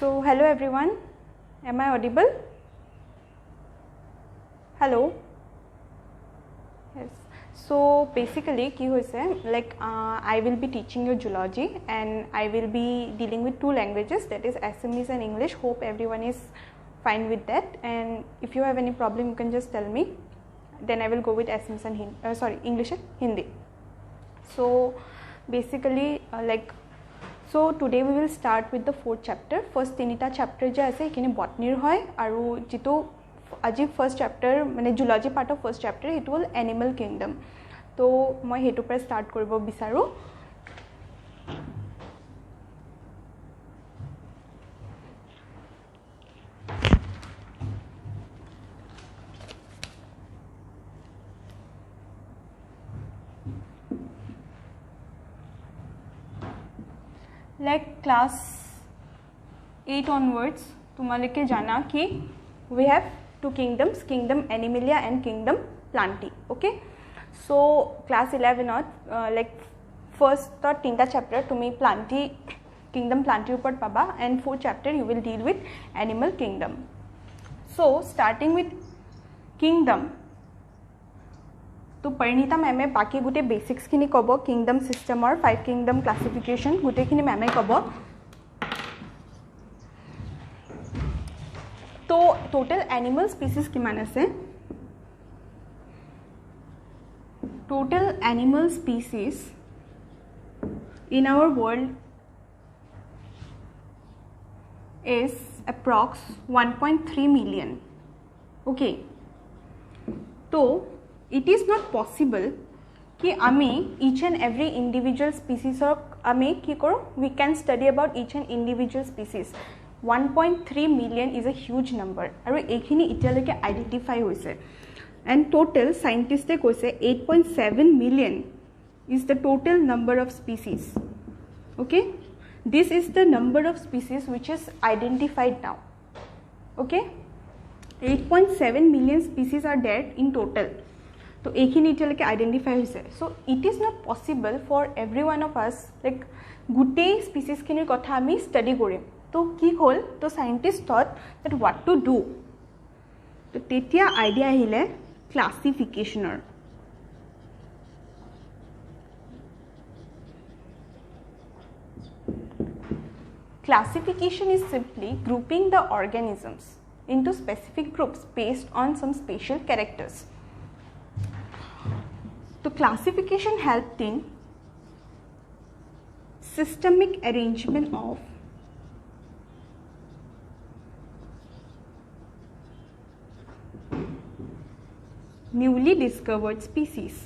So hello everyone, am I audible? Hello. Yes. So basically ki hoise like I will be teaching you zoology and I will be dealing with two languages, that is Assamese and English. Hope everyone is fine with that, and if you have any problem you can just tell me, then I will go with Assamese and English and Hindi. So basically so today we will start with the fourth chapter. First tinita chapter je ase ekini botany hoy aru jitu aji first chapter mane zoology part of first chapter it will animal kingdom. तो मैं हेतु पर start करिब बिचारो. Like class 8 onwards तुम्हारे जाना कि we have two kingdoms, kingdom Animalia and kingdom Plantae. Okay, so class 11 like first or tinta chapter tumi Plantae kingdom Plantae upor paba, and fourth chapter you will deal with animal kingdom. So starting with kingdom, तो Parineeta ma'am बाकी गोटे basics खिनि कब, kingdom system और 5 kingdom classification गोटेखिनि ma'am कब. तो total animal species किमान आछे, total animal species in our world is approx 1.3 million. Okay, तो it is not possible कि आमी each and every individual species आमी कि करो we can study about each and individual species. 1.3 million is a huge number और एखिनि इतियालके identify होइसे, and total scientists কৈছে 8.7 million is the total number of species. Okay, this is the number of species which is identified now. Okay, 8.7 million species are there in total. तो एखिनि इतियालके identify होइसे. So it is not possible for every one of us like गोटे species खिनिर कथा आमी study करिम. तो कि होल, तो scientist thought that what to do. तो तेतिया आइडिया आहिले क्लासिफिकेशनर. Classification is simply grouping the organisms into specific groups based on some special characters. तो classification helped in systemic arrangement of newly discovered species.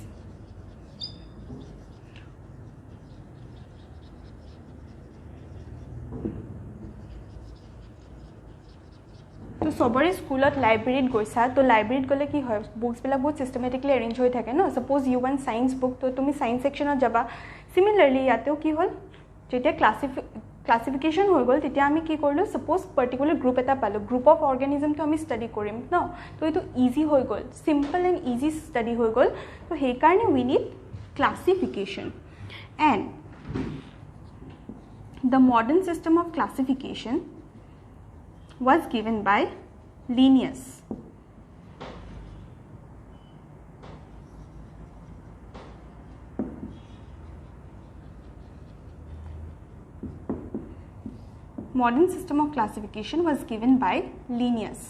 तो सबरे स्कूलत लाइब्रेरीत गैसा, तो लाइब्रेरीत गले कि है बुक्स बिला बहुत सिस्टेमेटिकली अरेंज हो थाके न. Suppose you one science book, तो तुम साइंस सेक्शनत जाबा. सिमिलारली यातेও कि हल जेते क्लासिफिकेशन हो गल तेतिया आमी कि करलो, सपोज पर्टिकुलर ग्रुप एटा पालो, ग्रुप ऑफ ऑर्गेनिज्म तो आमी स्टडी करिम न. तो एतो इजी हो गल, सिंपल एंड इजी स्टडी हो गल. तो हे कारणे we need classification. And the modern system of classification was given by Linnaeus. Modern system of classification was given by Linnaeus.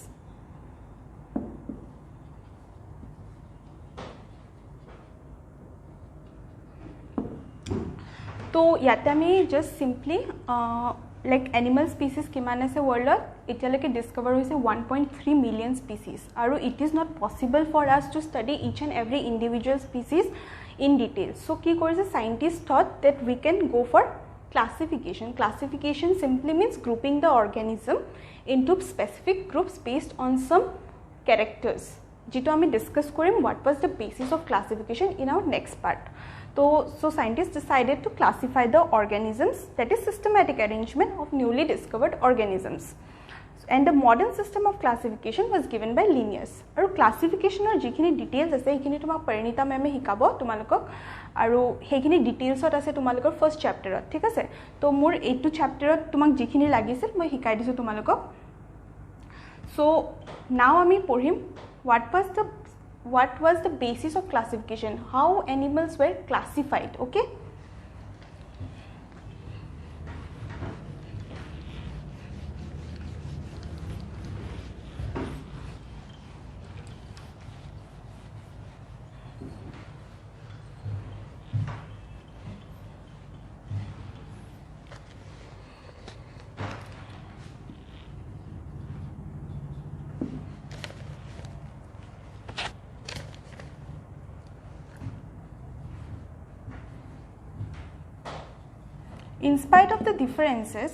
तो याते आमी just simply like animal species किमान আছে वर्ल्डत इतियालके डिस्कवर होइसे 1.3 मिलियन स्पीसीज. और it is not possible for us to study each and every individual species in detail. So कि करिसे scientist thought that we can go for classification. Classification simply means grouping the organism into specific groups based on some characters, जितो आमी discuss करिम what was the basis of classification in our next part. So scientists decided to classify the organisms, that is systematic arrangement of newly discovered organisms. and the modern system of classification was given by Linnaeus. আৰু ক্লাসিফিকেশনৰ যিখিনি details আছে সেইখিনি তোমাক পৰিণীতা মেমে শিকাব তোমালোকক আৰু সেইখিনি ডিটেইলছত আছে তোমালোকৰ ফাৰ্স্ট চেপ্টাৰত ঠিক আছে তো মোৰ এইটো চেপ্টাৰত তোমাক যিখিনি লাগিছিল মই শিকাই দিছো তোমালোকক so now আমি পঢ়িম what was the basis of classification, how animals were classified. Okay, in spite of the differences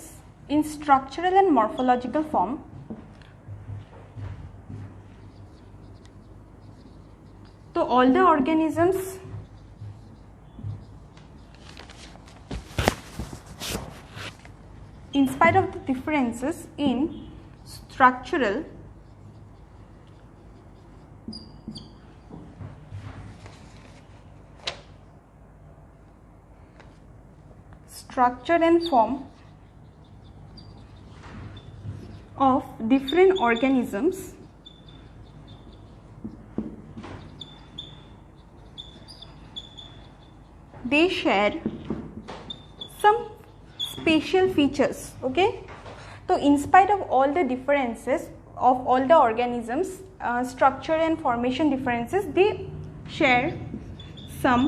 in structural and morphological form, so all the organisms in spite of the differences in structure and form of different organisms, they share some spatial features. Okay, so in spite of all the differences of all the organisms, structure and formation differences, they share some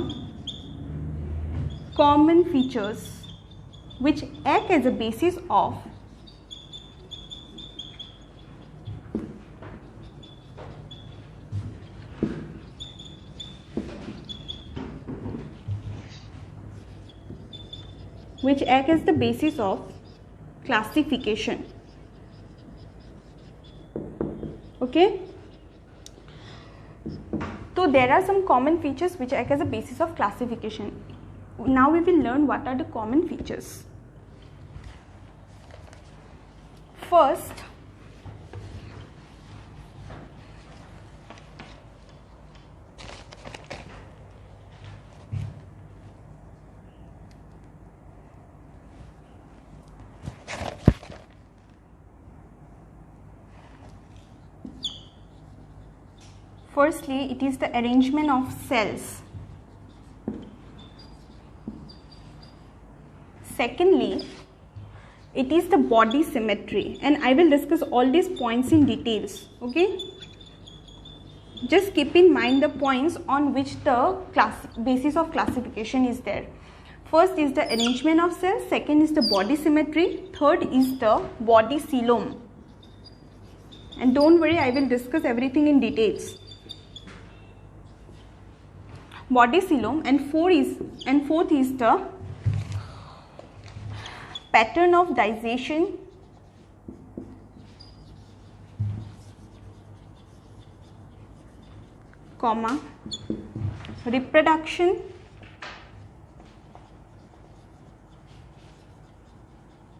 common features which act as a basis of classification. Okay, so there are some common features which act as a basis of classification. Now we will learn what are the common features. First, firstly, it is the arrangement of cells. Secondly, it is the body symmetry, and I will discuss all these points in details. Okay, just keep in mind the points on which the basis of classification is there. First is the arrangement of cells, second is the body symmetry, third is the body coelom, and don't worry, I will discuss everything in details. Body coelom, and fourth is the pattern of digestion, reproduction,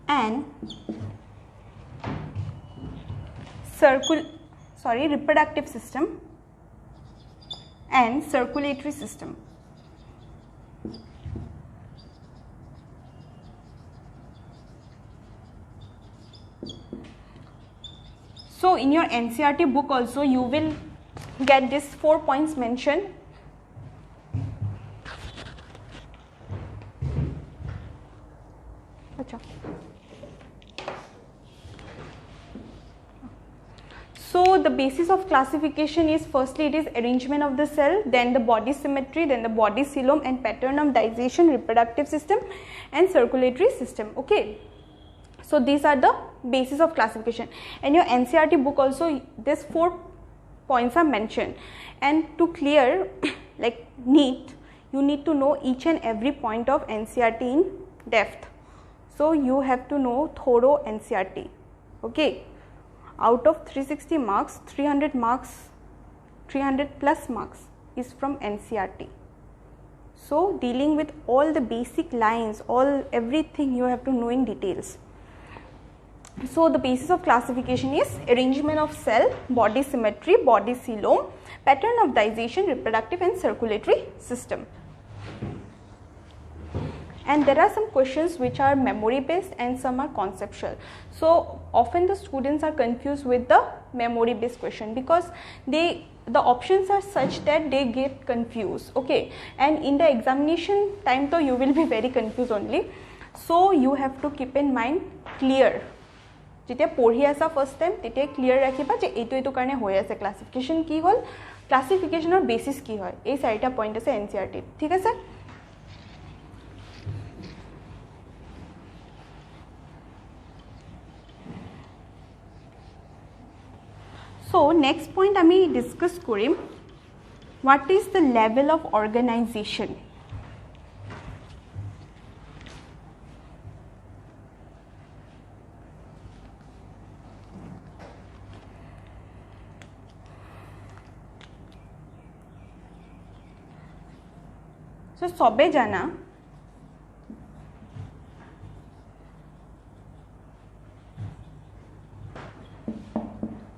and reproductive system and circulatory system. So in your NCERT book also you will get these 4 points mentioned. So the basis of classification is, firstly it is arrangement of the cell, then the body symmetry, then the body coelom, and pattern of digestion, reproductive system and circulatory system. Okay, so these are the basis of classification. In your NCERT book also these 4 points are mentioned, and to clear like NEET, you need to know each and every point of NCERT in depth. So you have to know thorough NCERT. Okay, out of 360 marks, 300 plus marks is from NCERT. So dealing with all the basic lines, everything you have to know in details. So the basis of classification is arrangement of cell, body symmetry, body coelom, pattern of digestion, reproductive and circulatory system. And there are some questions which are memory based and some are conceptual. So often the students are confused with the memory based question because the options are such that they get confused, okay, and in the examination time though you will be very confused only. So you have to keep in mind clear. যেতিয়া পঢ়ি আছা first time তেতিয়া clear ৰাখিবা যে এইটো কাৰণে হৈ আছে ক্লাসিফিকেশন কি হল ক্লাসিফিকেশনৰ বেসিস কি হয় এই চাৰিটা পইণ্ট আছে এনসিআৰটি ঠিক আছে So next point আমি discuss কৰিম what is the level of organization. So সবে জানা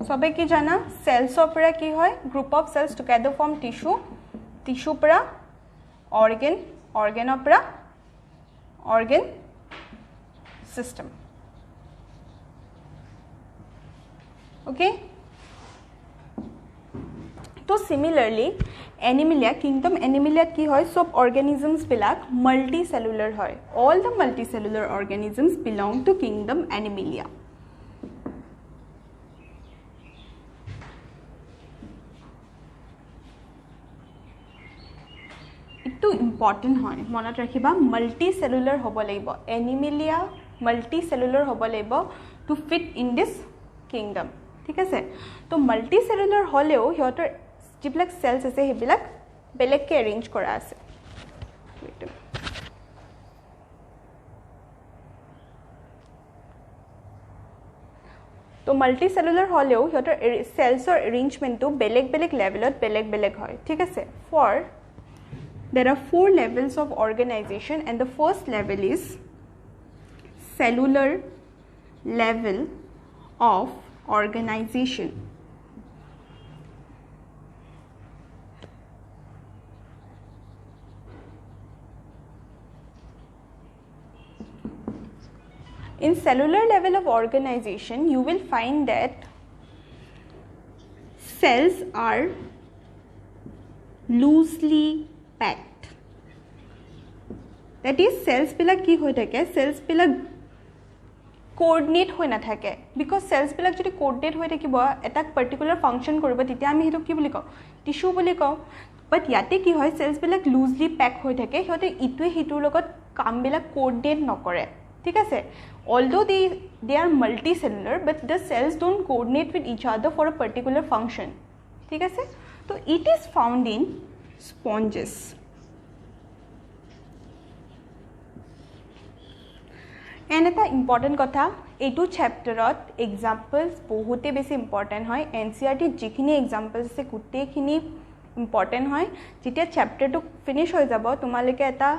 সবে কি জানা cells পৰা কি হয় group of cells together form tissue পৰা organ পৰা organ system okay तो similarly animalia kingdom animalia কি হয় সব organisms বিলাক multicellular হয় all the multicellular organisms belong to kingdom animalia itu important হয় মনত ৰাখিবা multicellular হ'ব লাগিব animalia multicellular হ'ব লাগিব to fit in this kingdom ঠিক আছে তো multicellular হলেও হিয়তৰ যিবিলাক cells আছে হেবিলাক বেলেগকে arrange কৰা আছে তো multicellular হলেও হিয়তৰ cellsৰ arrangementটো বেলেগ levelত বেলেগ হয় ঠিক আছে for there are 4 levels of organization and the first level is cellular level of organization in cellular level of organization you will find that cells are loosely packed that is cells bila ki hoy thake cells bila coordinate hoy na thake because cells bila jodi coordinate hoy thakibo eta particular function koribo titia ami hetu ki boli ko tissue boli ko but yate ki hoy cells bila loosely packed hoy thake hote itue hitur logot kam bila coordinate nokore ঠিক আছে although they are multicellular but the cells don't coordinate with each other for a particular function ঠিক আছে তো it is found in sponges and এটা important কথা এইটো চ্যাপ্টাৰত examples বহুতে বেছি ইম্পৰ্টেন্ট হয় এনসিআৰটি যিখিনি এক্সাম্পলস আছে গুটেখিনি ইম্পৰ্টেন্ট হয় যেতিয়া চ্যাপ্টাৰটো ফিনিশ হৈ যাব তোমালকে এটা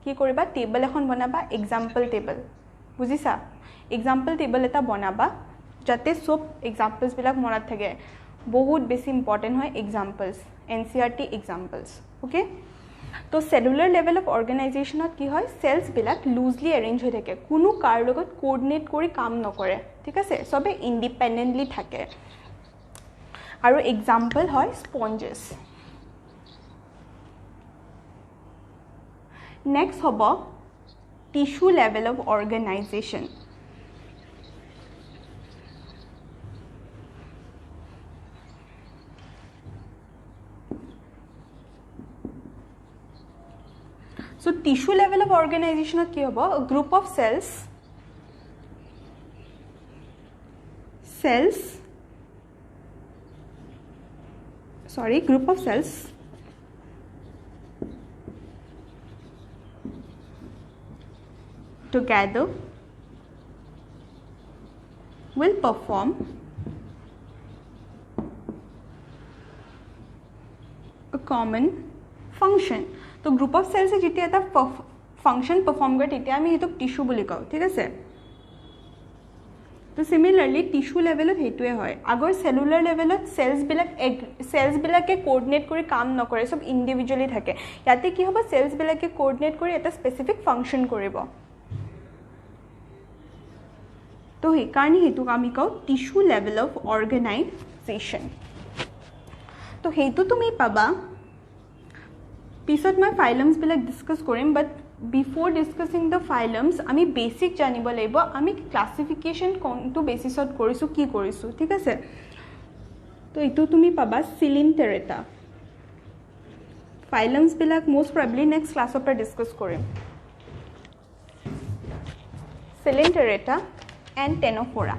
কি কৰিবা টেবল এখন বনাবা এক্সাম্পল টেবল বুজিছা এক্সাম্পল টেবল এটা বনাবা যাতে সব এক্সাম্পলস বিলাক মনত থাকে বহুত বেছি ইম্পৰ্টেন্ট হয় এক্সাম্পলস এনসিআৰটি এক্সাম্পলস ওকে তো সেলুলাৰ লেভেল অফ অৰ্গানাইজেশনত কি হয় সেলস বিলাক লুজলি অ্যাৰেঞ্জ হৈ থাকে কোনো কাৰ লগত কোঅৰ্ডিনেট কৰি কাম নকৰে ঠিক আছে সবে ইন্ডিপেন্ডেন্টলি থাকে আৰু এক্সাম্পল হয় স্পঞ্জেস Next hobo tissue level of organization so tissue level of organization ki hobo a group of cells group of cells together will perform a common function तो group of cells से जिते आता function perform कर तिते आमी हितुक tissue बोली कहो ठीक है से তো সিমিলাৰলি টিস্যু লেভেলত হেতুৱে হয় আগৰ সেলুলাৰ লেভেলত সেলস বিলাকে কোঅৰ্ডিনেট কৰি কাম নকৰে সব ইন্ডিভিজুয়ালি থাকে ইয়াতে কি হ'ব সেলস বিলাকে কোঅৰ্ডিনেট কৰি এটা স্পেসিফিক ফাংশন কৰিব তো হে কাৰণে হেতু আমি কও টিস্যু লেভেল অফ অৰ্গানাইজেশন তো হেতু তুমি পাবা পিছত মই ফাইলমস বিলাক ডিসকাস কৰিম বাট before discussing the phylums আমি basic জানিব লাগিব আমি ক্লাসিফিকেশন কোনটো বেসিছত কৰিছো কি কৰিছো ঠিক আছে তো এটো তুমি পাবা Coelenterata phylums বিলাক most probably next class of discuss কৰিম Coelenterata and Ctenophora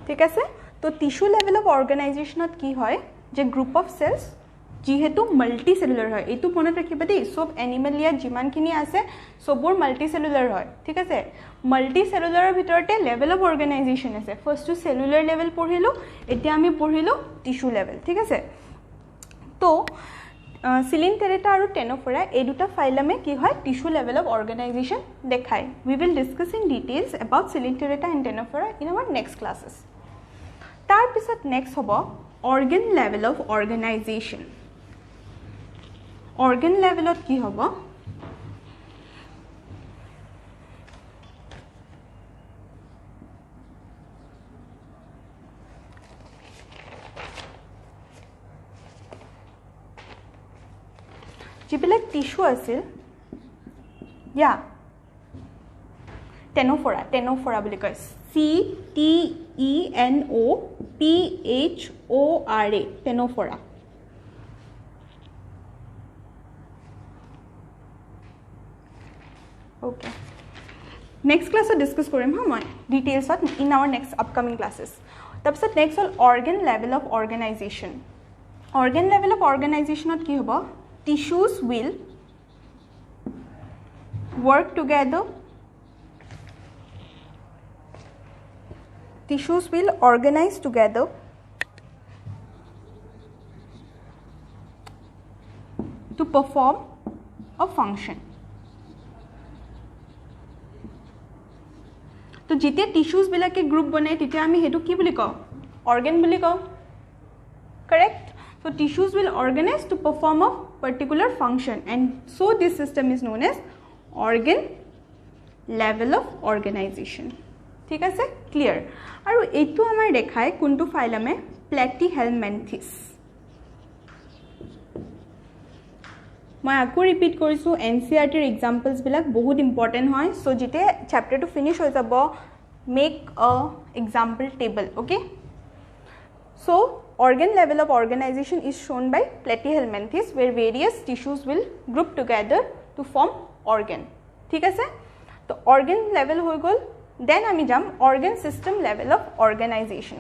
ঠিক আছে তো টিস্যু লেভেল অফ অৰ্গানাইজেশনত কি হয় যে গ্ৰুপ অফ সেলস যেহেতু মাল্টি সেলুলাৰ হয় এটো মনত ৰাখিবা দেই সব এনিমেলিয়া যিমানখিনি আছে সবৰ মাল্টি সেলুলাৰ হয় ঠিক আছে মাল্টি সেলুলাৰৰ ভিতৰতে লেভেল অফ অৰ্গানাইজেশন আছে ফাৰ্স্ট টু সেলুলাৰ লেভেল পঢ়িলো এতিয়া আমি পঢ়িলো টিস্যু লেভেল ঠিক আছে তো Coelenterata আৰু Ctenophora এই দুটা ফাইলামে কি হয় টিস্যু লেভেল অফ অৰ্গানাইজেশন দেখায় we will discuss in details about Coelenterata and Ctenophora in our next classes তাৰ পিছত নেক্সট হ'ব organ level of organisation organ লেভেলত কি হ'ব যিবিলাক টিস্যু আছিল ইয়া টেনোফোৰা বুলি কয় Ctenophora টেনোফোৰা okay next class discuss কৰিম হা মই details in our next upcoming classes তাৰপিছত next হ'ল organ level of organization ত কি হ'ব tissues will work together tissues will organize together to perform a function তো যেতিয়া টিস্যুস বিলাকে গ্ৰুপ বনায় তেতিয়া আমি হেতু কি বুলি কও অৰ্গান বুলি কও correct so tissues will organize to perform a particular function and so this system is known as organ level of organization ঠিক আছে ক্লিয়াৰ আৰু এইটো আমাৰ দেখায় কোনটো ফাইলামে Platyhelminthes মই আকৌ ৰিপিট কৰিছো এনসিআৰটি এক্সাম্পলস বিলাক বহুত ইম্পৰ্টেন্ট হয় সো যেতে চ্যাপ্টাৰটো ফিনিশ হৈ যাব make a example table okay so organ level of organization is shown by Platyhelminthes where various tissues will group together to form organ ঠিক আছে তো organ level হৈ গল then আমি যাম organ system level of organization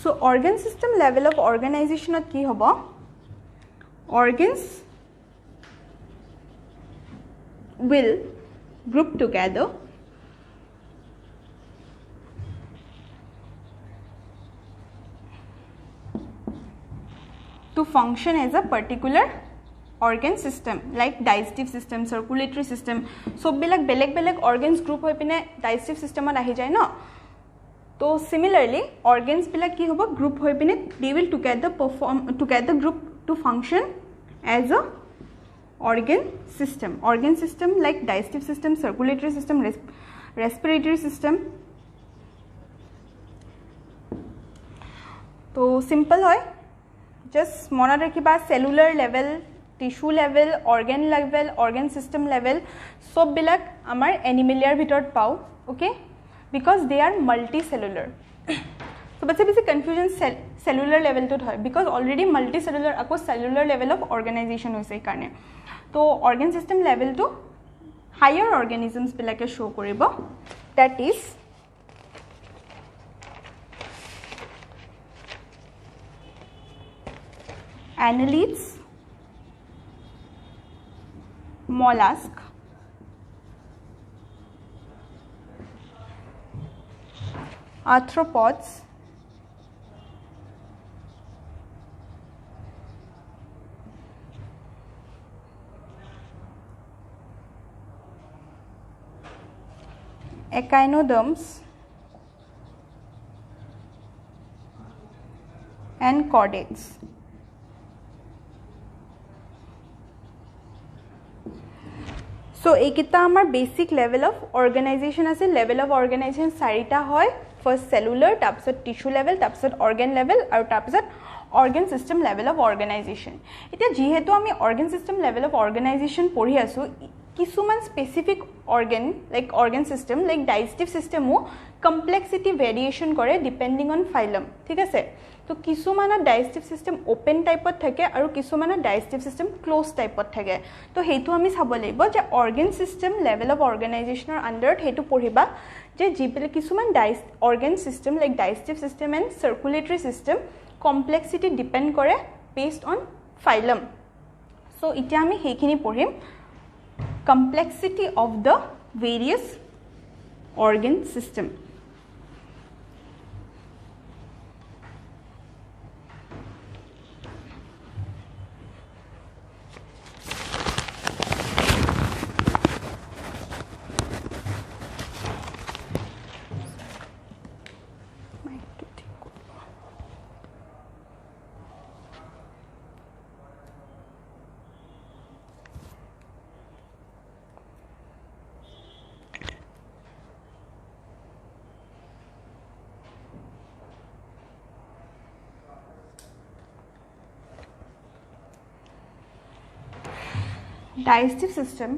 So organ system level of organization at ki hobo organs will group together to function as a particular organ system like digestive system circulatory system so bilak beleg organs group hoi pine digestive system at ahi jay no तो similarly organs bila ki hobo group hoy pine they will together group to function as a organ system like digestive system circulatory system respiratory system तो simple hoy just mona rakhiba cellular level tissue level organ system level sob bilak amar animaliar bhitor pau okay because they are multicellular so but basic confusion cellular level to hoy because already multicellular ako cellular level of organization hoise karne to organ system level to higher organisms bilake show koribo that is annelids, mollusk, arthropods, echinoderms, and chordates. So ekita amar basic level of organization ase. Level of organization sarita hoy. First cellular, tarpisot tissue level, tarpisot organ level, aru tarpisot organ system level of organization. Etia jihetu ami organ system level of organization pori asu, কিছুমান specific organ like organ system like digestive system ও complexity variation করে depending on phylum, ঠিক আছে? তো কিছুমানৰ digestive system open টাইপত থাকে আৰু কিছুমানৰ digestive system closed টাইপত থাকে। তো হেতু আমি চাব লাগিব যে organ system level of organization আন্ডাৰত হেতু পঢ়িবা যে জিবিলে কিছুমান organ system like digestive system and circulatory system complexity depend কৰে based on phylum। so ইটা আমি হেখিনি পঢ়িম complexity of the various organ system। Digestive system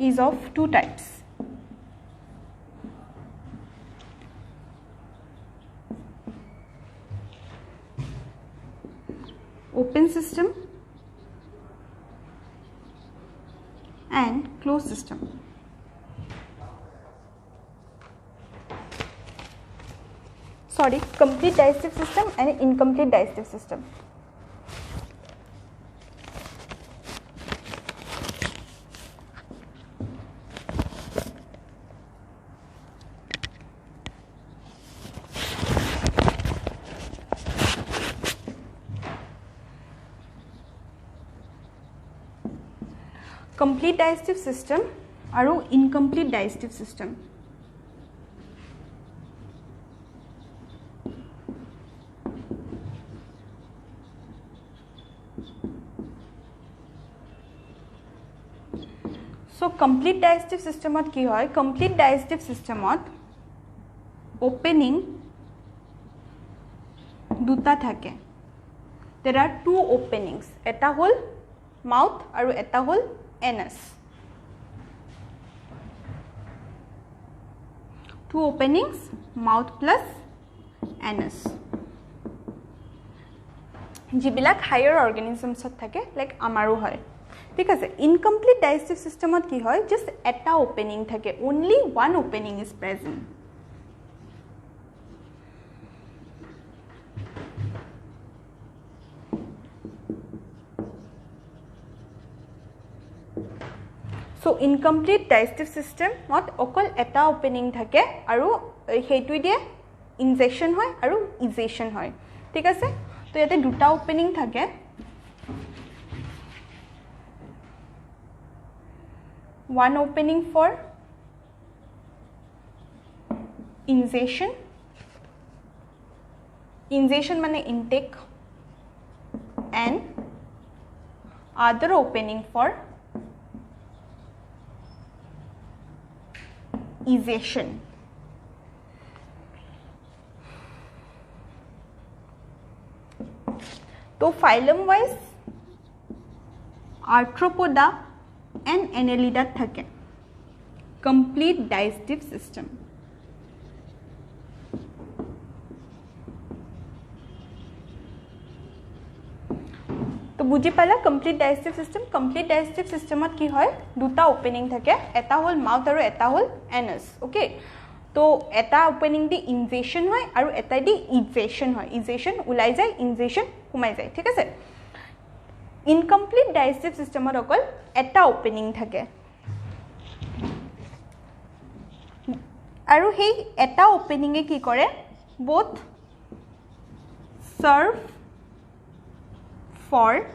is of two types. Open system and closed system. Sorry, complete digestive system and incomplete digestive system. Complete digestive system aru incomplete digestive system. So complete digestive system at ki hoy? Complete digestive system at opening duta thake. There are two openings. Eta hol mouth aru eta hol anus. Two openings, mouth plus anus. Jibilak higher organisms thake like amaru hoy. ঠিক আছে incomplete digestive সিস্টেমত কি হয় just এটা opening থাকে only one opening is present so incomplete digestive system not অকল এটা opening থাকে আৰু হেতু দিয়ে ইনজেকশন হয় আৰু ইজেশন হয় ঠিক আছে তো ইয়াতে দুটা ওপেনিং থাকে one opening for ingestion mane intake and other opening for egestion to phylum wise arthropoda and annelida thake complete digestive system to buji pala complete digestive system at ki hoy duta opening thake eta hol mouth aru eta hol anus okay তো এটা opening দি ingestion হয় আৰু এটা দি ইজেশন হয় ইজেশন উলাই যায় ingestion সোমাই যায় ঠিক আছে ইনকমপ্লিট ডাইজেস্টিভ সিস্টেমত অকল এটা ওপেনিং থাকে আৰু হেই এটা ওপেনিংয়ে কি কৰে both serve for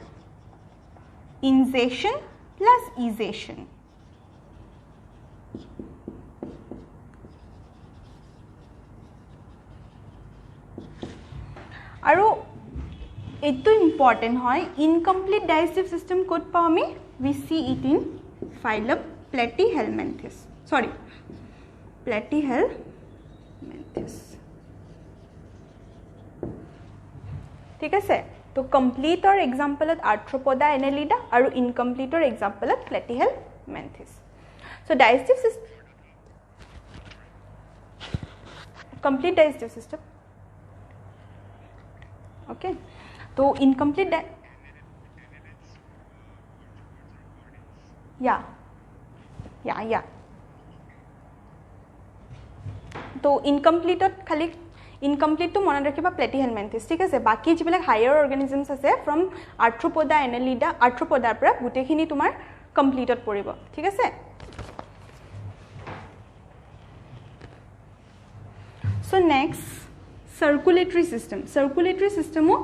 ingestion plus egestion আৰু এটো ইম্পৰ্টেন্ট হয় ইনকমপ্লিট ডাইজেস্টিভ সিস্টেম কোড পাও আমি we see it in phylum Platyhelminthes Platyhelminthes ঠিক আছে তো কমপ্লিটৰ এক্সাম্পলত আৰ্থ্ৰোপোডা এনালিডা আৰু ইনকমপ্লিটৰ এক্সাম্পলত Platyhelminthes so digestive system complete digestive system okay তো ইনকমপ্লিট या তো ইনকমপ্লিটত খালি ইনকমপ্লিট তো মনত ৰাখিবা প্লেটিহেলমেন্থিছ ঠিক আছে বাকি যিবিলাক হায়াৰ অৰ্গানিজমছ আছে ফ্ৰম আৰ্থ্ৰোপোডা এনালিডা আৰ্থ্ৰোপোডাৰ পৰা গুটেখিনি তোমাৰ কমপ্লিটত পৰিব ঠিক আছে সো নেক্সট সার্কুলেটরি সিস্টেমও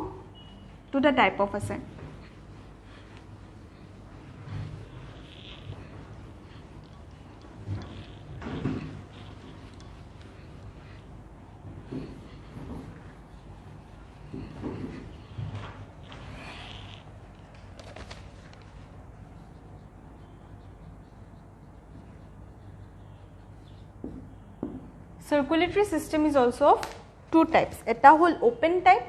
দুটা টাইপ অফ আছে Circulatory system is also of two types. Eta hol open type.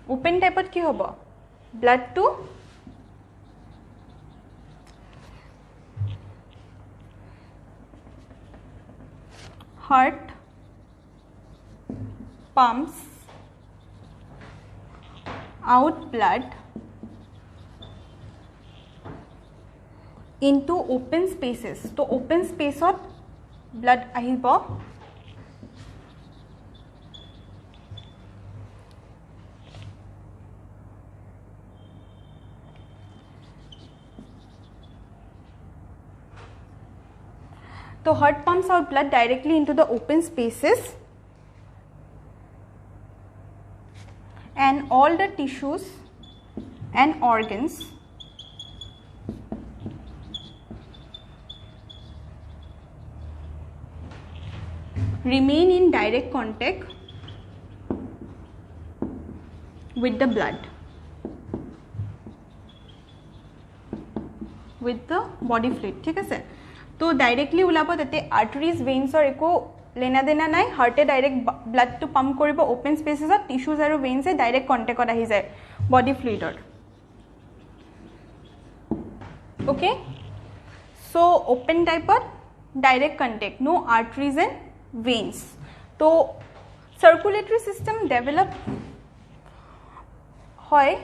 Open type ki hobo? Blood to heart pumps out blood into open spaces. So open space of blood ahibo so heart pumps out blood directly into the open spaces and all the tissues and organs remain in direct contact with the blood, with the body fluid. ठीक है तो directly उलाब ताते arteries वेन्सर एको लेना देना नाइ हार्टे direct blood तो pump करिब ओपन स्पेसेसत टिश्यूज आरो वेन्स डायरेक्ट कन्टेक्टत आहि जाय बडी फ्लुइडर ओके सो ओपन टाइपत direct contact no arteries and veins तो circulatory system develop hoy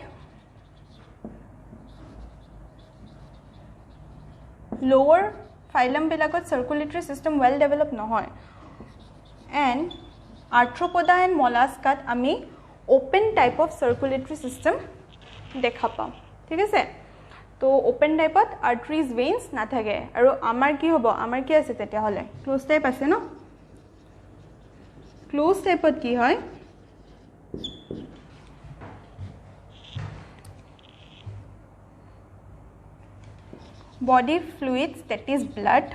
lower phylum bilakot circulatory system well developed no hoy and arthropoda and mollusca ami open type of circulatory system dekha pam thik ase to open type of arteries veins na thake aru amar ki hobo amar ki ase tetia hole close type ase no close টাইপত কি হয় body fluids that is blood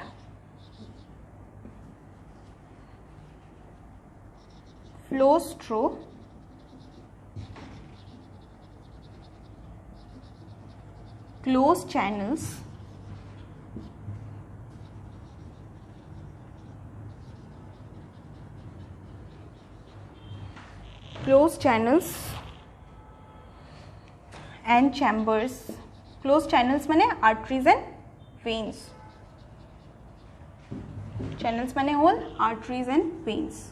flows through closed channels and chambers. Closed channels माने arteries and veins. Channels माने whole arteries and veins.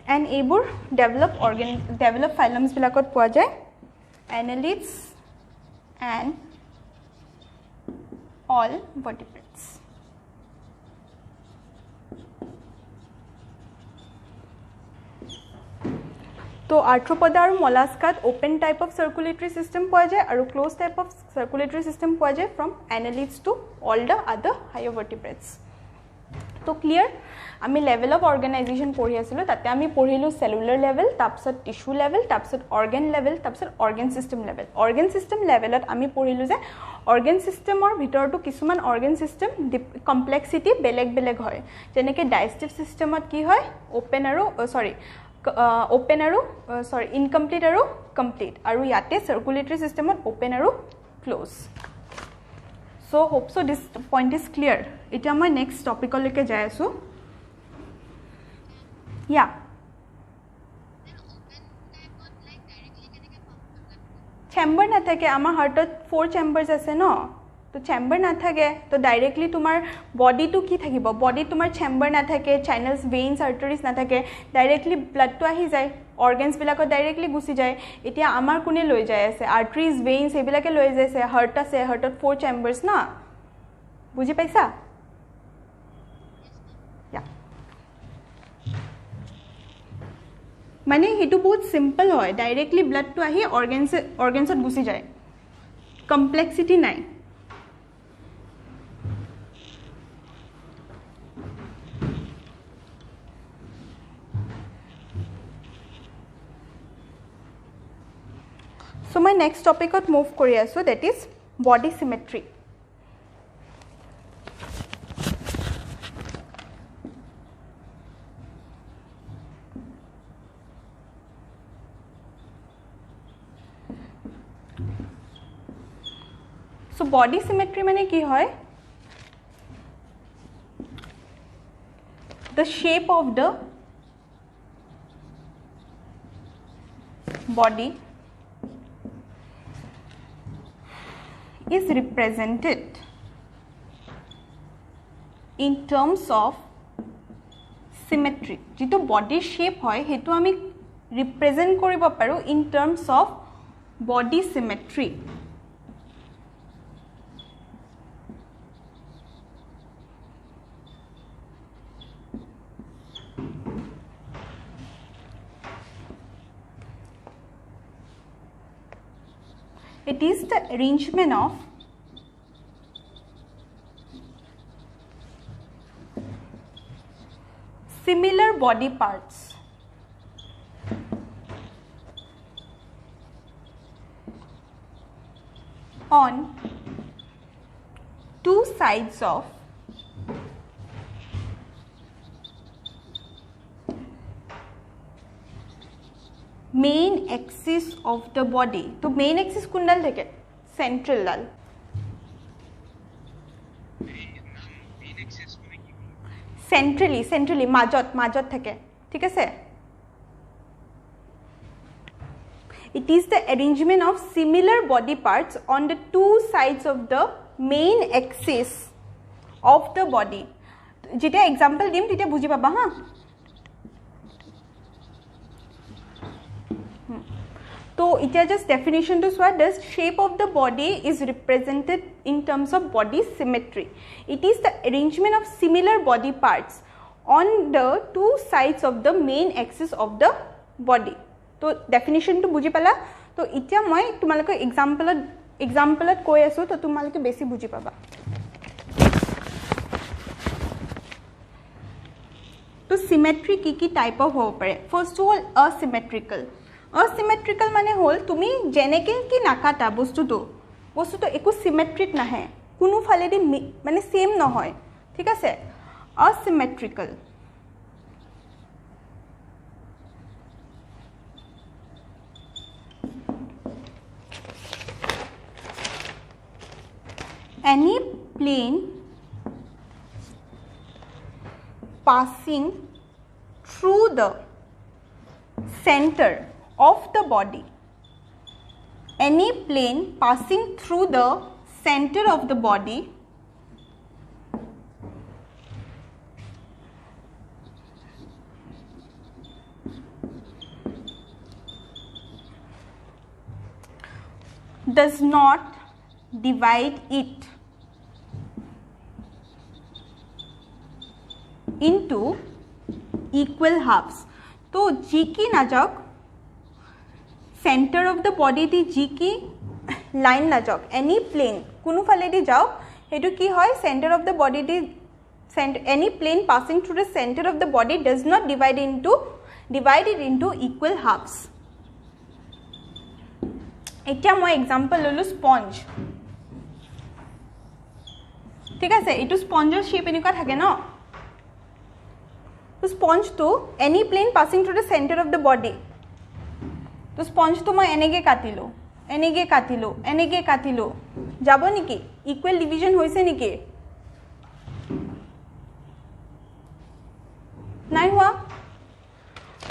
And एबोर develop phylums बिलाकत पोৱা যায় annelids and all vertebrates. तो Arthropoda और मोलास्कात open type of circulatory system पोৱা যায় আৰু close type of circulatory system पोৱা যায় from annelids to all the other higher vertebrates. तो क्लियर आमी लेवल ऑफ ऑर्गेनाइजेशन पढ़ी आছিলো ताते आमी पढ़िलो सेलुलर लेवल तारपिছত टिश्यू लेवल तारपिছত ऑर्गेन लेवल तारपिছত organ system level. Organ system लेवलत आमी पढ़िलो जे ऑर्गेन सिस्टमर भितरतो किछुमान ऑर्गेन सिस्टम कम्प्लेक्सिटी बेलेग बेलेग হয় जेनेके डाइजेस्टिव सिस्टमत की হয় ओपन আৰু सॉरी ओपन আৰু सॉरी इनकम्प्लीट আৰু कम्प्लीट আৰু ইয়াতে सर्कुलेटरी सिस्टमत ओपन আৰু close. So hope so this point is clear. Eta moi next topic leke jai asu. Yeah. Chamber na thake amar heart 4 chambers ase no. तो chamber ना থাকে तो directly तुम्हार body तो की থাকিব बॉडी तुम्हार chamber ना থাকে channels veins arteries ना থাকে डायरेक्टली ब्लड तो आही जाय organs बिलाको डायरेक्टली गुसी जाय. इतिया आमार कोने লৈ যায় আছে arteries veins এবিলাকে লৈ যায়ছে heart আছে heartত 4 chambers ना বুজি পাইছা. या माने हेतु बहुत सिंपल হয় डायरेक्टली ब्लड तो आही organsত गुसी যায় कम्प्लेक्सिटी নাই. So my next topic at move kori asu that is body symmetry. So body symmetry mane ki hoy the shape of the body is represented in terms of symmetry. जितो body shape होय हेतु आमी represent करिब पारो in terms of body symmetry. It is the arrangement of similar body parts on two sides of main axis of the body. तो main axis कुंडल देखे central डाल centrally মাজত থাকে ঠিক আছে. It is the arrangement of similar body parts on the two sides of the main axis of the body. जिते example दिम तिते बुझी पाबा हाँ. तो इतना just definition to what the shape of the body is represented in terms of body symmetry. It is the arrangement of similar body parts on the two sides of the main axis of the body. तो definition to बुझी पाला. तो इतना मैं तुम्हारे example कोई ऐसो तो तुम्हारे के बेसी बुझी पाबा. तो symmetry की type of हो पड़े. First of all asymmetrical. असিমেট্ৰিকেল মানে হল তুমি জেনেকে কি নাকাটা বস্তুটো একো সিমেট্ৰিক নাহে কোনো ফালেদি মানে সেম নহয় ঠিক আছে asymmetrical. Any plane passing through the center of the body. Any plane passing through the center of the body does not divide it into equal halves. तो जी की ना जाओ सेंटर ऑफ द बॉडी दी जी की लाइन ना जाओ any plane कोनो फाले दी जाओ हेतु की হয় centre of the body the any plane passing through the center of the body does not divide it into equal halves. এতিয়া মই एग्जांपल ললো স্পঞ্জ ঠিক আছে এটো স্পঞ্জৰ শেপ এনেকুৱা থাকে ন তো স্পঞ্জ তো any plane passing through the center of the body তো স্পঞ্জ তো মই এনেকে কাটিলো যাব নেকি ইকুৱেল ডিভিজন হৈছে নেকি नहीं हुआ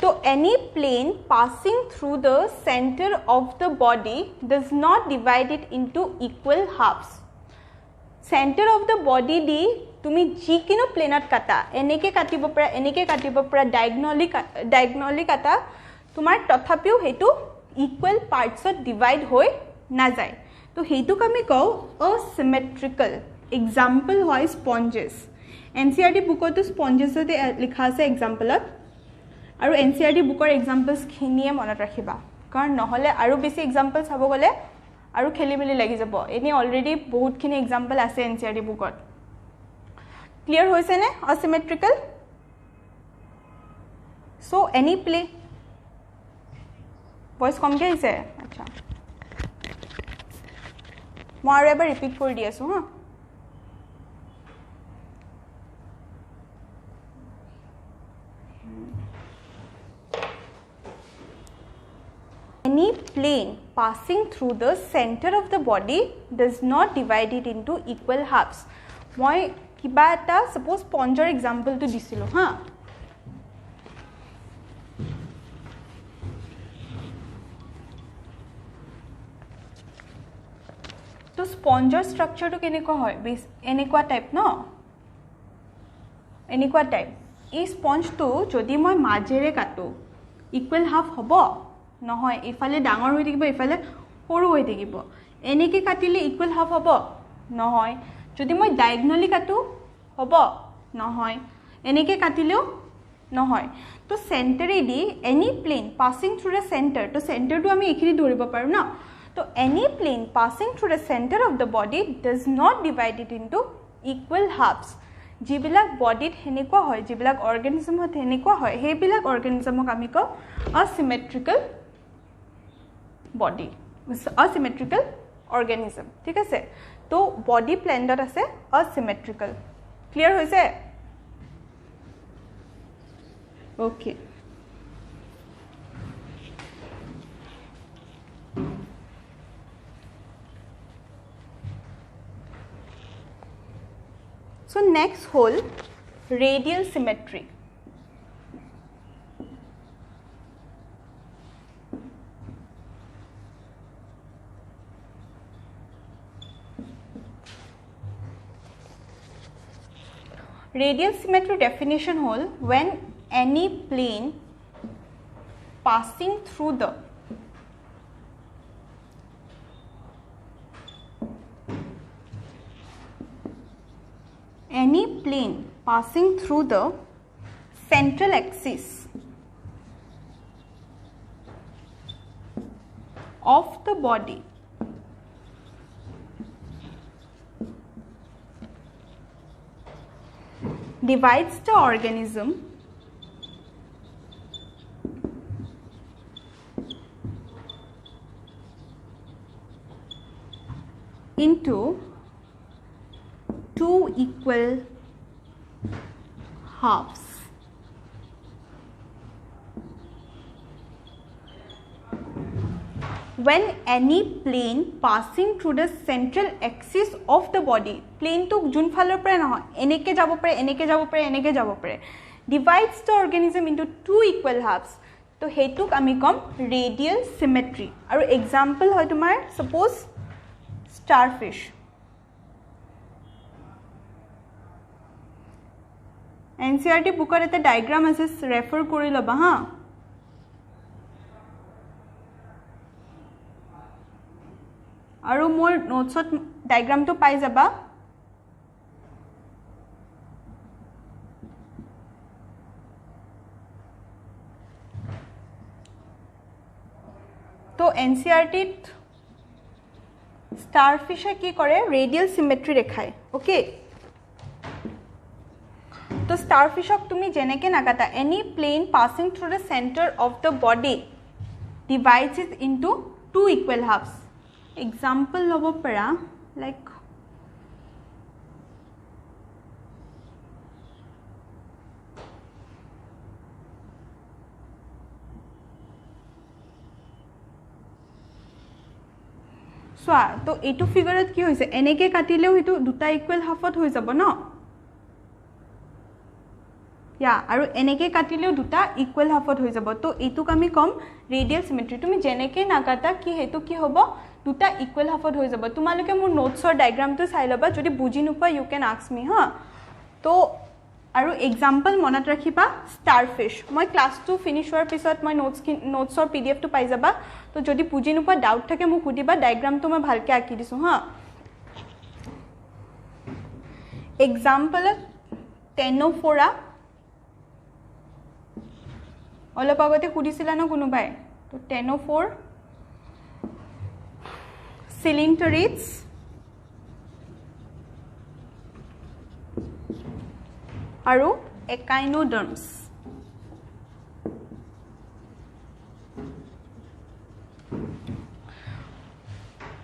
तो any plane passing through the center of the body does not divide it into equal halves. Center of the body di tumi jikino planet kata eneke katibo para diagonally kata tumar tothapiu hetu equal parts of divide hoi na jay to hetu kami kau asymmetrical example hoy sponges NCERT book to sponges लिखा আছে एग्जांपलत আৰু NCERT bookৰ examples খিনিয়ে মনত ৰাখিবা কাৰণ নহলে আৰু বেছি एग्जांपल्स হ'ব গলে আৰু খেলিমেলি লাগি যাব এনে অলৰেডি বহুতখিনি एग्जांपल আছে NCERT bookত ক্লিয়াৰ হৈছে নে asymmetrical so any play voice কমকে আহিছে আচ্ছা মই আৰু এবাৰ ৰিপিট কৰি দি আছো হা Any plane passing through the center of the body does not divide it into equal halves. মই কিবা এটা suppose sponge example to দিছিলো হা তো sponge structure to কেনেকুৱা হয় এনেকুৱা টাইপ ন এনেকুৱা টাইপ এই sponge to যদি মই মাজেৰে কাটো equal half হ'ব নহয় ইফালে ডাঙৰ হৈ থাকিব ইফালে সৰু হৈ থাকিব এনেকে কাটিলে ইকুৱেল হাফ হ'ব নহয় যদি মই ডায়াগোনালি কাটো হ'ব নহয় এনেকে কাটিলেও নহয় তো সেন্টাৰেদি any plane passing through the centre তো সেন্টাৰটো আমি এখিনি ধৰিব পাৰো না তো any plane passing through the centre of the body does not divide it into equal halves যিবিলাক বডিত হেনেকুৱা হয় যিবিলাক অৰ্গানিজমত হেনেকুৱা হয় হেবিলাক অৰ্গানিজমক আমি কওঁ asymmetrical body asymmetrical organism ঠিক আছে তো body plan dot আছে asymmetrical clear হৈছে okay so next whole radial symmetry Radial symmetry definition hole when any plane passing through the central axis of the body divides the organism into two equal halves. When any plane passing through the central axis of the body plane to jun phaler pare na eneke jabo pare divides the organism into two equal halves to hetuk ami kom radial symmetry aru example hoy tumar suppose starfish NCERT bookor eta diagram ase refer kori loba ha আৰু মোৰ নোটছত ডায়াগ্ৰামটো পাই যাবা তো এনসিআরটিত স্টারফিশে কি করে radial symmetry দেখায় okay তো স্টারফিশক তুমি যেনেকে নাকাটা any plane passing through the centre of the body divides it into two equal halves example লব পাৰা like সোয়া তো এইটো ফিগাৰত কি হৈছে এনেকে কাটিলেও হেতু দুটা ইকুৱেল হাফত হৈ যাব ন या আৰু এনেকে কাটিলেও দুটা ইকুৱেল হাফত হৈ যাব তো এইটোক আমি কম ৰেডিয়াল সিমেট্ৰি তুমি যেনেকে নাকাটা কি হেতু কি হ'ব দুটা ইকুৱেল হাফত হৈ যাব তোমালোকে মোৰ নোটছৰ ডায়াগ্ৰামটো চাই লবা যদি বুজি নোপোৱা ইউ ক্যান আস্ক মি হা তো আৰু এক্সাম্পল মনত ৰাখিবা স্টাৰফিশ মই ক্লাস 2 ফিনিশ হোৱাৰ পিছত মই নোটছৰ পিডিএফ টো পাই যাবা তো যদি বুজি নোপোৱা ডাউট থাকে মোক সুধিবা ডায়াগ্ৰামটো মই ভালকে আঁকি দিছো হা এক্সাম্পল টেনোফোৰা অলপ আগতে সুধিছিলা ন কোনোবাই তো টেনোফোৰ সিলিন্ডাৰিডস আৰু একাইনোডাৰ্মস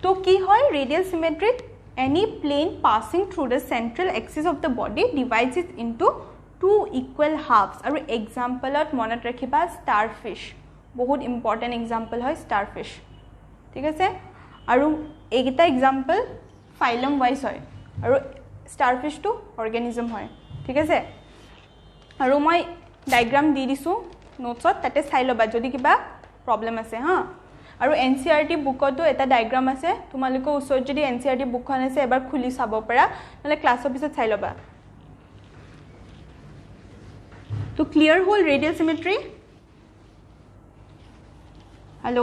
তো কি হয় ৰেডিয়াল সিমেট্ৰিত any plane passing through the central axis of the body divides it into two equal halves আৰু এক্সাম্পলত মনত ৰাখিবা starfish বহুত ইম্পৰ্টেন্ট এক্সাম্পল হয় starfish ঠিক আছে আৰু এইটা এক্সাম্পল ফাইলম ওয়াইজ হয় আৰু starfish টো অৰ্গানিজম হয় ঠিক আছে আৰু মই ডায়াগ্ৰাম দি দিছো নোটছত তাতে চাই লবা যদি কিবা প্ৰবলেম আছে হা আৰু এনসিআৰটি বুকতো এটা ডায়াগ্ৰাম আছে তোমালোকৰ ওচৰত যদি এনসিআৰটি বুকখন আছে এবাৰ খুলি চাব পাৰা মানে ক্লাছৰ পিছত চাই লবা তো ক্লিয়াৰ হোল ৰেডিয়াল সিমেট্ৰি হেল্ল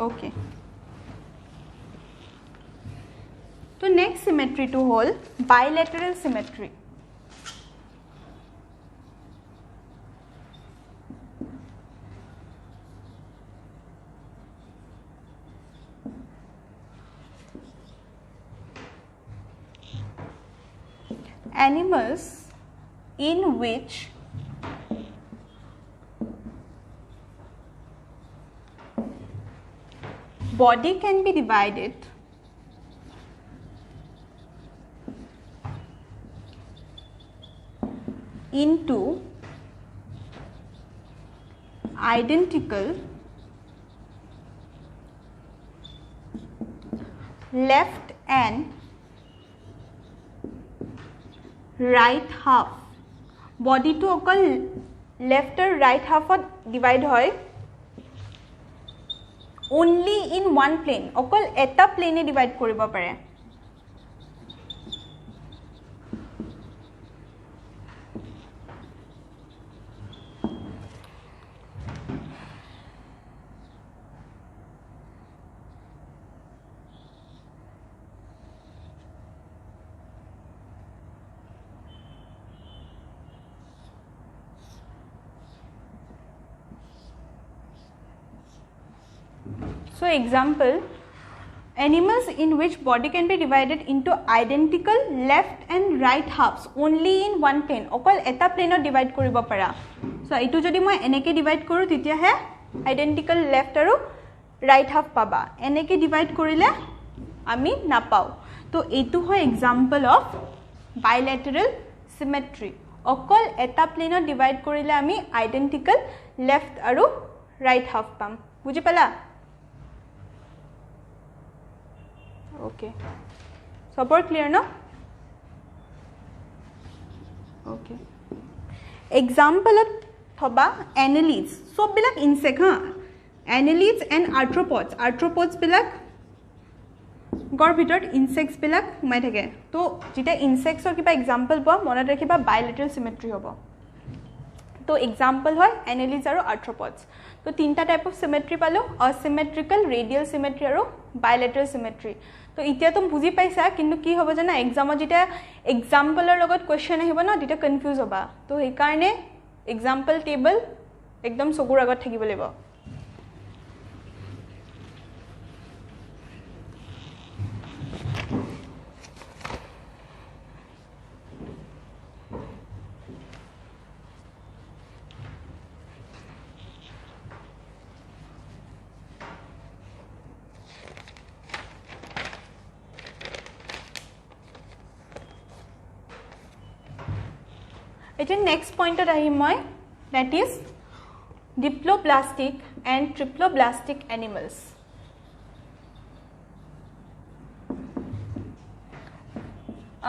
ওকে তো নেক্সট সিমেট্ৰি টু হোল bilateral symmetry animals in which body can be divided into identical left and right half body to অকল left or right half divide হয় only in one plane অকল এটা plane divide কৰিব পাৰে So example animals in which body can be divided into identical left and right halves only in one plane okol eta plane divide koribo para so etu jodi moi eneke divide koru titia he identical left aru right half paba eneke divide korile ami napao to etu hoy example of bilateral symmetry okol eta plane divide korile ami identical left aru right half pam buji pala okay सबor clear no okay example thoba annelids sob bilak insect ha annelids and arthropods bilak gor bhitor insects bilak mai thake to jita insects or kiba example bo monat rakhiba bilateral symmetry hobo तो example है एनेलिज और आर्थ्रोपड्स तो तीनटा type of symmetry पालो asymmetrical radial symmetry और bilateral symmetry तो इतना तुम बुझी पाइसा किन्तु कि हम जाना एग्जाम जिता एग्जाम्पलर लगत क्वेश्चन आहिब न तिता कन्फ्यूज होबा तो हेइ कारणे एग्जाम्पल टेबल एकदम चकुर आगत থাকিব লাগিব এতিয়া next pointet আহিম মই that is diploblastic and triploblastic animals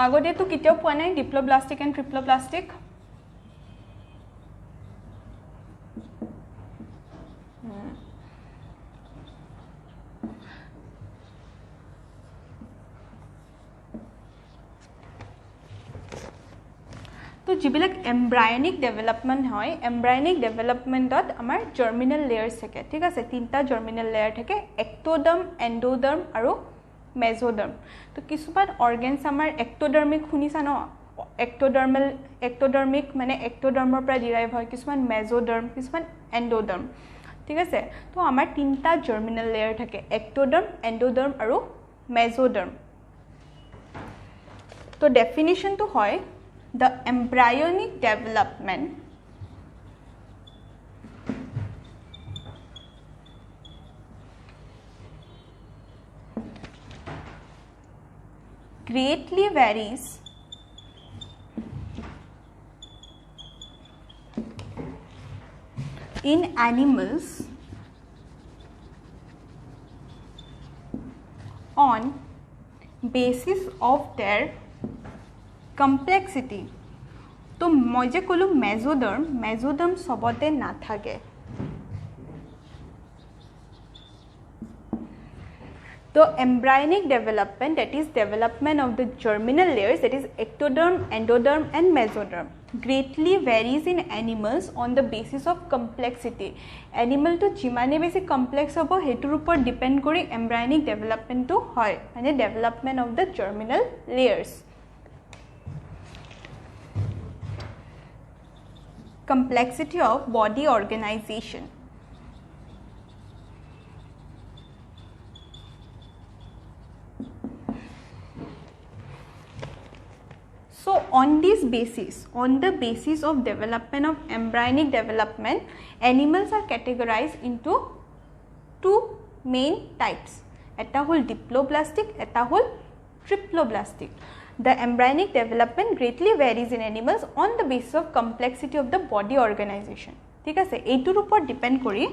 আগতে তো কিতেও পোৱা নাই diploblastic and triploblastic तो जिबिलक एम्ब्रायनिक डेवलपमेंट है एम्ब्रायनिक डेवलपमेंटत आमार जर्मिनल लेयर्स থাকে ठीक আছে तीनटा जर्मिनल लेयर থাকে एक्टोडर्म एंडोडर्म और मेसोडर्म तो किसुमान ऑर्गेन्स आमार एक्टोडर्मिक শুনিছা ন एक्टोडर्मिक माने एक्टोडर्মৰ পৰা ডিराइव হয় किसुमान मेसोडर्म किसुमान एंडोडर्म ठीक আছে तो आमार तीनटा जर्मिनल लेयर থাকে एक्टोडर्म एंडोडर्म और मेसोडर्म तो डेफिनेशन तो হয় the embryonic development greatly varies in animals on basis of their complexity तो मैं जे कलो मेसोडर्म सबते ना थाके तो embryonic development that is development of the germinal layers that is ectoderm endoderm and mesoderm greatly varies in animals on the basis of complexity animal तो जिमाने बेसी complex हबो हेतुर ऊपर डिपेंड करी एम्ब्रायनिक डेवलपमेंट तो হয় माने development of the germinal layers complexity of body organization so on this basis on the basis of development of embryonic development animals are categorized into two main types eta hol diploblastic eta hol triploblastic The embryonic development greatly varies in animals on the basis of complexity of the body organization. ठीक है से एटुर ऊपर depend करी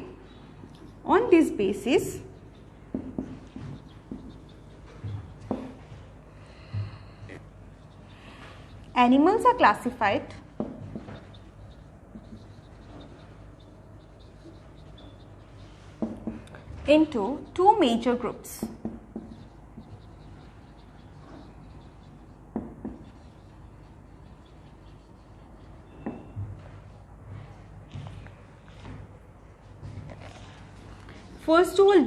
on this basis animals are classified into two major groups. First हल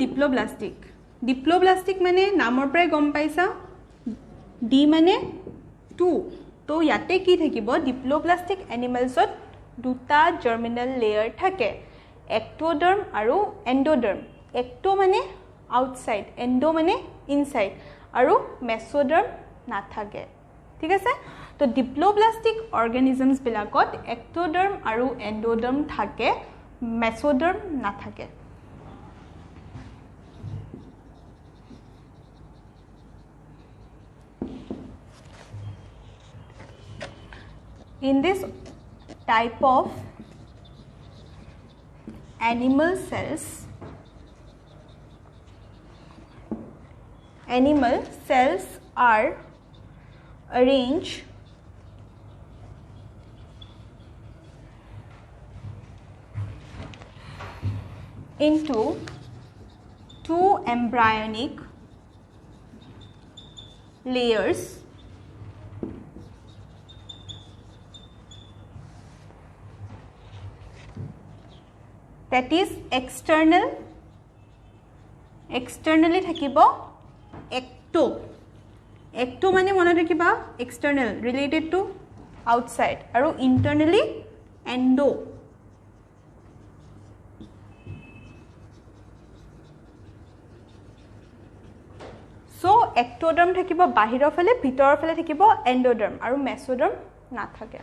diploblastic माने नाমৰ পৰাই গম পাইছা D माने 2 तो ইয়াতে কি থাকিব ডিপ্লোব্লাস্টিক এনিমেলছত দুটা জার্মিনাল লেয়ার থাকে एक्टोडर्म আৰু एंडोडर्म एक्टो माने आउटसाइड एंडो माने इनसाइड আৰু मेसोडर्म नाথাকে ঠিক আছে তো ডিপ্লোব্লাস্টিক অৰ্গানিজমস বিলাকত एक्टोडर्म আৰু एंडोडर्म থাকে mesoderm नाথাকে In this type of animal cells are arranged into two embryonic layers that is externally থাকিব ecto মানে মনে ৰাখিবা external related to outside আৰু internally endo so ectoderm থাকিব বাহিৰৰ ফালে ভিতৰৰ ফালে থাকিব endoderm আৰু mesoderm নাথাকে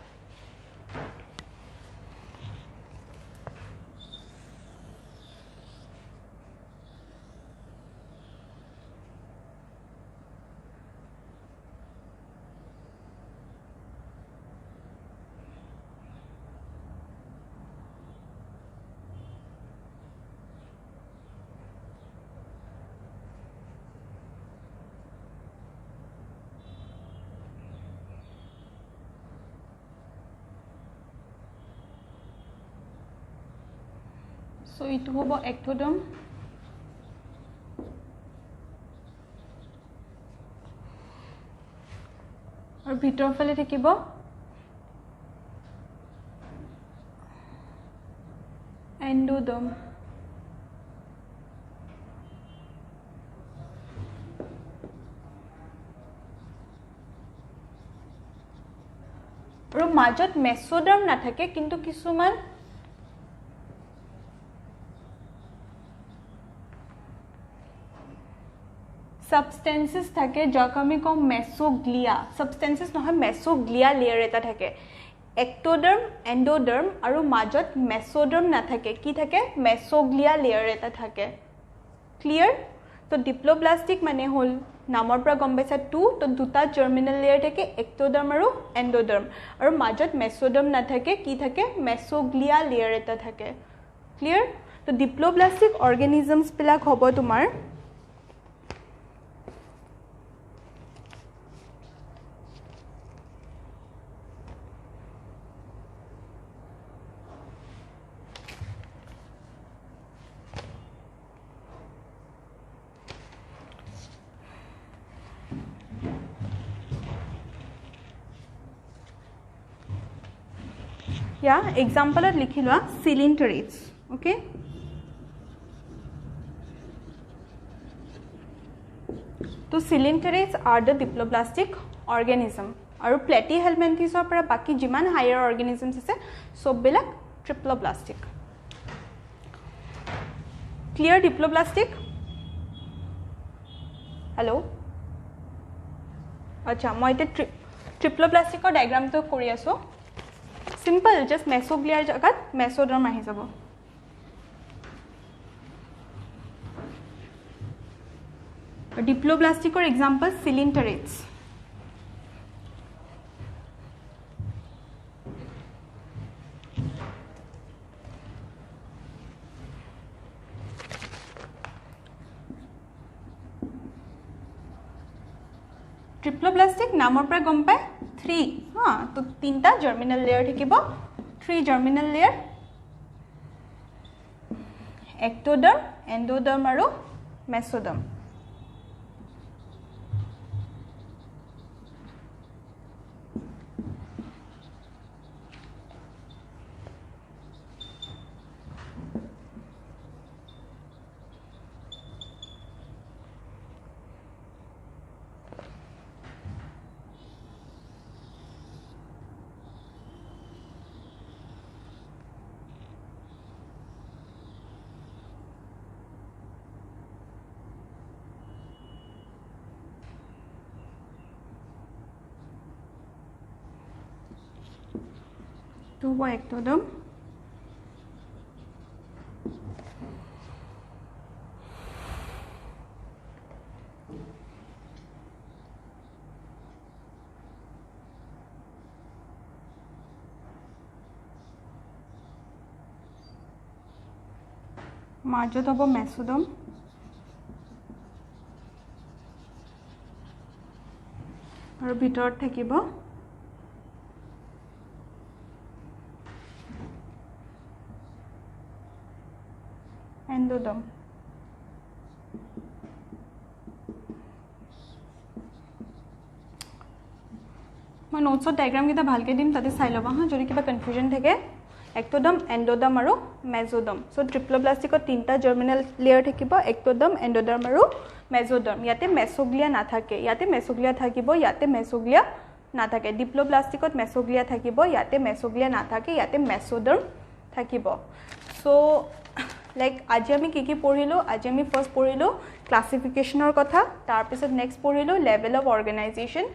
So it hobo ectoderm और ভিতৰ ফালে থাকিব endoderm আৰু মাজত mesoderm নাথাকে কিন্তু কিছুমান substances থাকে যাক আমি কম মেসোগ্লিয়া substances নহয় মেসোগ্লিয়া লেয়াৰ এটা থাকে ectoderm endoderm আৰু মাজত mesoderm নাথাকে কি থাকে মেসোগ্লিয়া লেয়াৰ এটা থাকে ক্লিয়াৰ তো ডিপ্লোব্লাস্টিক মানে হল নামৰ পৰা গম পাইছা 2 তো দুটা জাৰ্মিনেল লেয়াৰ থাকে ectoderm আৰু endoderm আৰু মাজত mesoderm নাথাকে কি থাকে মেসোগ্লিয়া লেয়াৰ এটা থাকে ক্লিয়াৰ তো ডিপ্লোব্লাস্টিক অৰ্গানিজমছ বিলাক হ'ব তোমাৰ Yeah, example at likhi loa cylinderates okay to cylinderates are the diploblastic organism aru platyhelminthes or para baki jiman higher organisms ase sob bilak triploblastic clear diploblastic hello acha moi te triploblastic or diagram to kori aso simple just mesoglia jagat mesoderm ahi jabo diploblastic or example cylinderates triploblastic namor pra gom pai 3 ha to tinta germinal layer thakibo 3 germinal layer ectoderm endoderm aru mesoderm to wo ectoderm মাজত হব mesoderm আৰু ভিতৰত থাকিব endoderm মই নোটছত diagram কিটা ভালকে দিম তাতে চাই লবা হা যদি কিবা কনফিউজন থাকে एक्टोडर्म एंडोडर्म और मेसोडर्म सो ट्रिप्लोब्लास्टिकत तीनटा जर्मिनल लेयर থাকিব एक्टोडर्म एंडोडर्म और मेसोडर्म याते मेसोग्लिया नाथाके याते मेसोग्लिया থাকিব याते मेसोग्लिया नाथाके डिप्लोब्लास्टिकत मेसोग्लिया থাকিব याते मेसोग्लिया नाथाके याते मेसोडर्म থাকিব सो लाइक आज आमी की पढ़िलो आज आमी फर्स्ट पढ़िलो क्लासिफिकेशनर कथा तार पिছত नेक्स्ट पढ़िलो लेवल ऑफ ऑर्गेनाइजेशन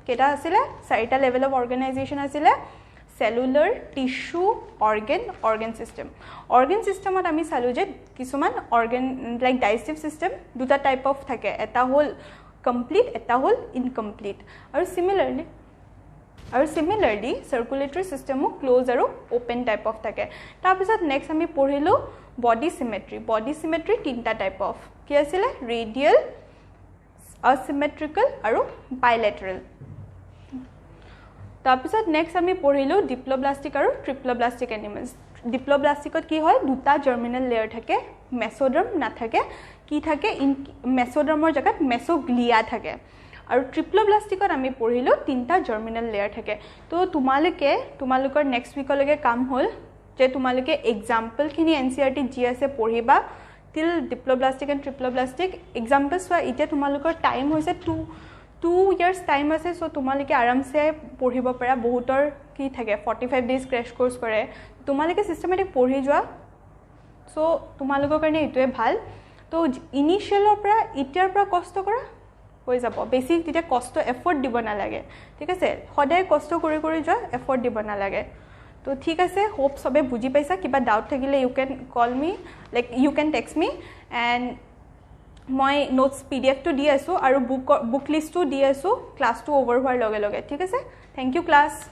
केटा आसिले चारिटा लेवल ऑफ ऑर्गेनाइजेशन आसिले सेलुलर टिश्यू ऑर्गेन सिस्टमत आमी चालू जे किछुमान ऑर्गेन लाइक डाइजेस्टिव सिस्टम दुटा टाइप ऑफ थाके एटा होल कम्प्लीट एटा होल इनकम्प्लीट और सिमिलारली सर्कुलेटरी सिस्टमो क्लोज और ओपन टाइप ऑफ थाके तार पिছত नेक्स्ट आमी पढ़िलो बॉडी सिमेट्री तीनटा टाइप ऑफ कि आसिले रेडियल असिमेट्रिकल और बायलैटरल तार पिছত नेक्स्ट आमी पढ़िलो डिप्लोब्लास्टिक और ट्रिप्लोब्लास्टिक एनिमल्स डिप्लोब्लास्टिकत की হয় দুটা জার্মিনাল লেয়ার থাকে মেসোডার্ম না থাকে কি থাকে মেসোডাৰ্মৰ জায়গাত মেসোগ্লিয়া থাকে और ट्रिप्लोब्लास्टिकत आमी पढ़िलो तीनटा जर्मिनल लेयर থাকে तो তোমালোকৰ नेक्स्ट वीकলৈকে काम होल जे তোমালোকে एग्जाम्पल खिनि एनसीईआरटी जी আছে পঢ়িবা till diploblastic and triploblastic examples वा इতিয়া তোমালোকৰ टाइम হৈছে 2 years टाइम আছে सो তোমালোকে आरामसे पढ़िब पारा बहुतर की থাকে 45 डेज क्रैश कोर्स करे তোমালোকে सिस्टेमेटिक पढ़ि जोआ सो তোমালোকৰ কাৰণে ইটোৱে ভাল तो इनिशियलर পৰা ইতিয়াৰ পৰা কষ্ট কৰা হৈ যাব বেছি তেতিয়া কষ্ট এফৰ্ট দিব না লাগে ঠিক আছে সদায় কষ্ট কৰি কৰি যোৱা এফৰ্ট দিব না লাগে तो ठीक আছে होप सबे बुझी पाइसा किबा डाउट থাকিলে you can call me like you can text me and मैं नोट्स पीडीएफ तो दी आसो और बुक लिस्ट तो दी आसो क्लास 2 ओवर होৱাৰ লগে লগে ठीक আছে थैंक यू क्लास